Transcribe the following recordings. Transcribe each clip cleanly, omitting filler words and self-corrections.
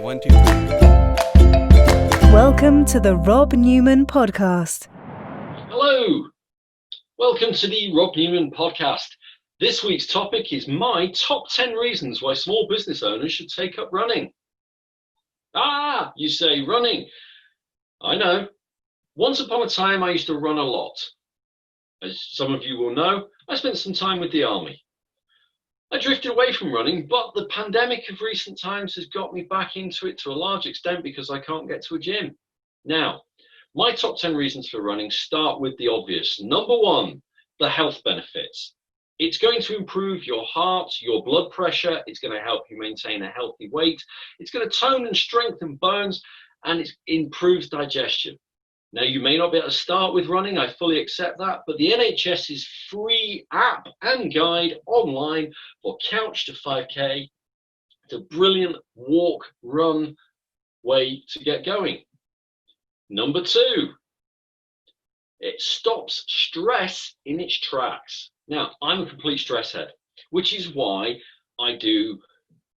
1, 2, 3. Welcome to the Rob Newman Podcast. Hello, welcome to the Rob Newman Podcast. This week's topic is my top 10 reasons why small business owners should take up running. You say running. I know. Once upon a time, I used to run a lot. As some of you will know, I spent some time with the army. I drifted away from running, but the pandemic of recent times has got me back into it to a large extent because I can't get to a gym. Now, my top 10 reasons for running start with the obvious. Number one, the health benefits. It's going to improve your heart, your blood pressure. It's going to help you maintain a healthy weight. It's going to tone and strengthen bones, and it improves digestion. Now, you may not be able to start with running, I fully accept that, but the NHS's free app and guide online for Couch to 5K, it's a brilliant walk, run way to get going. Number two, it stops stress in its tracks. Now, I'm a complete stress head, which is why I do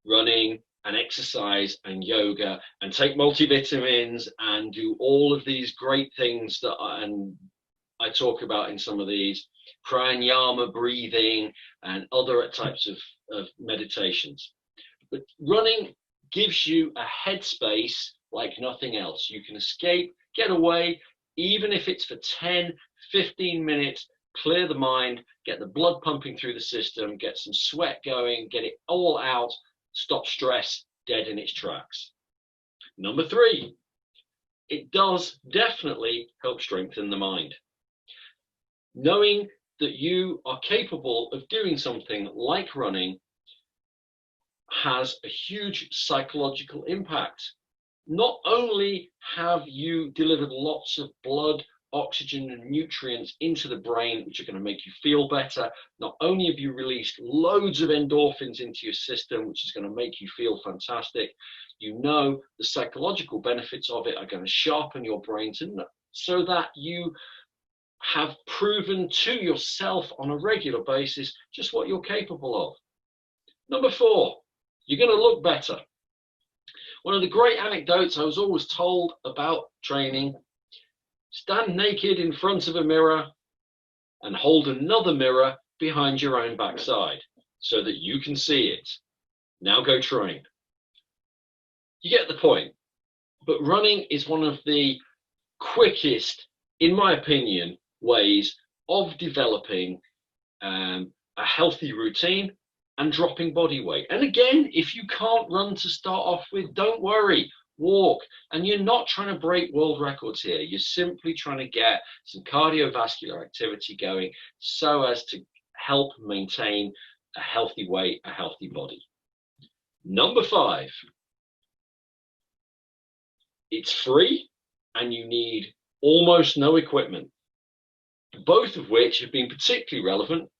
running and exercise and yoga and take multivitamins and do all of these great things that I talk about in some of these, pranayama breathing and other types of meditations. But running gives you a headspace like nothing else. You can escape, get away, even if it's for 10, 15 minutes, clear the mind, get the blood pumping through the system, get some sweat going, get it all out, stop stress dead in its tracks. Number three, it does definitely help strengthen the mind. Knowing that you are capable of doing something like running has a huge psychological impact. Not only have you delivered lots of blood, oxygen and nutrients into the brain, which are going to make you feel better, not only have you released loads of endorphins into your system, which is going to make you feel fantastic, you know the psychological benefits of it are going to sharpen your brain so that you have proven to yourself on a regular basis just what you're capable of. Number four, you're going to look better. One of the great anecdotes I was always told about training: stand naked in front of a mirror and hold another mirror behind your own backside so that you can see it. Now go train. You get the point. But running is one of the quickest, in my opinion, ways of developing a healthy routine and dropping body weight. And again, if you can't run to start off with, don't worry. Walk, and you're not trying to break world records here. You're simply trying to get some cardiovascular activity going so as to help maintain a healthy weight, a healthy body. Number five, it's free and you need almost no equipment, both of which have been particularly relevant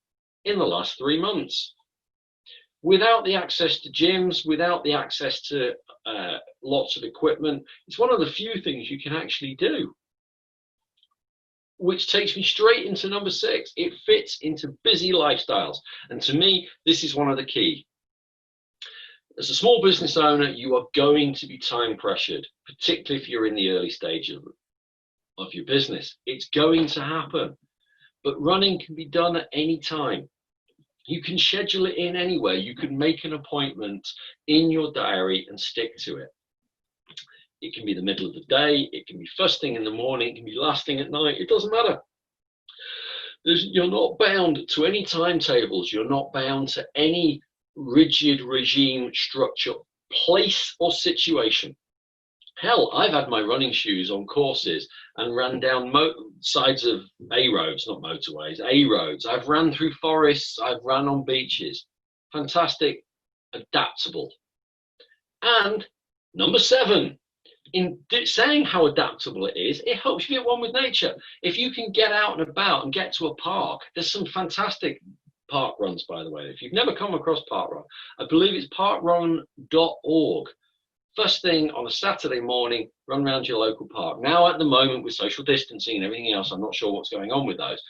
in the last 3 months. Without the access to gyms, without the access to lots of equipment, it's one of the few things you can actually do. Which takes me straight into number six. It fits into busy lifestyles. And to me, this is one of the key. As a small business owner, you are going to be time pressured, particularly if you're in the early stages of your business. It's going to happen. But running can be done at any time. You can schedule it in anywhere. You can make an appointment in your diary and stick to it. It can be the middle of the day. It can be first thing in the morning. It can be last thing at night. It doesn't matter. You're not bound to any timetables. You're not bound to any rigid regime, structure, place or situation. Hell, I've had my running shoes on courses and ran down sides of A roads, not motorways, A roads. I've ran through forests. I've run on beaches. Fantastic, adaptable. And number seven, in saying how adaptable it is, it helps you get one with nature. If you can get out and about and get to a park, there's some fantastic park runs, by the way. If you've never come across Park Run, I believe it's parkrun.org. First thing on a Saturday morning, run around your local park. Now, at the moment, with social distancing and everything else, I'm not sure what's going on with those.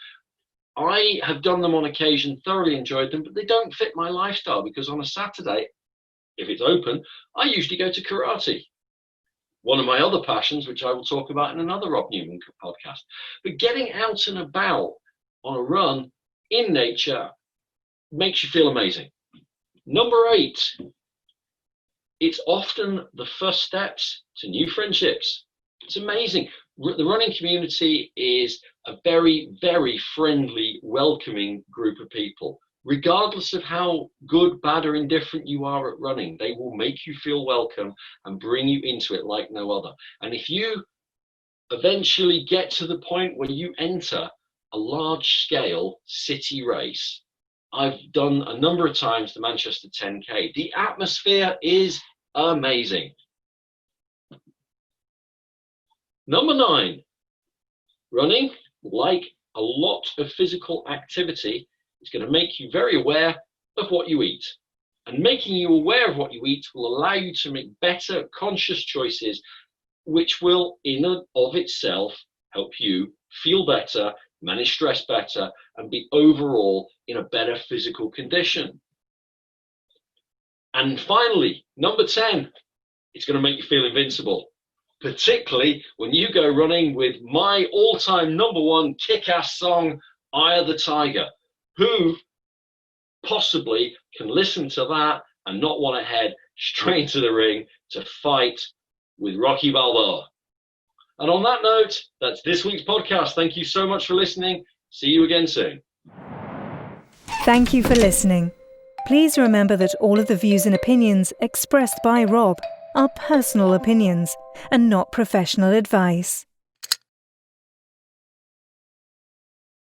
I have done them on occasion, thoroughly enjoyed them, but they don't fit my lifestyle because on a Saturday, If it's open, I usually go to karate. One of my other passions, which I will talk about in another Rob Newman podcast. But getting out and about on a run in nature makes you feel amazing. Number 8, it's often the first steps to new friendships. It's amazing. The running community is a very, very friendly, welcoming group of people. Regardless of how good, bad, or indifferent you are at running, they will make you feel welcome and bring you into it like no other. And if you eventually get to the point where you enter a large-scale city race, I've done a number of times the Manchester 10K. The atmosphere is amazing. Number 9, running, like a lot of physical activity, is going to make you very aware of what you eat. And making you aware of what you eat will allow you to make better conscious choices, which will in and of itself help you feel better, manage stress better, and be overall in a better physical condition. And finally, number 10, it's going to make you feel invincible, particularly when you go running with my all-time number 1 kick-ass song, Eye of the Tiger. Who possibly can listen to that and not want to head straight into the ring to fight with Rocky Balboa? And on that note, that's this week's podcast. Thank you so much for listening. See you again soon. Thank you for listening. Please remember that all of the views and opinions expressed by Rob are personal opinions and not professional advice.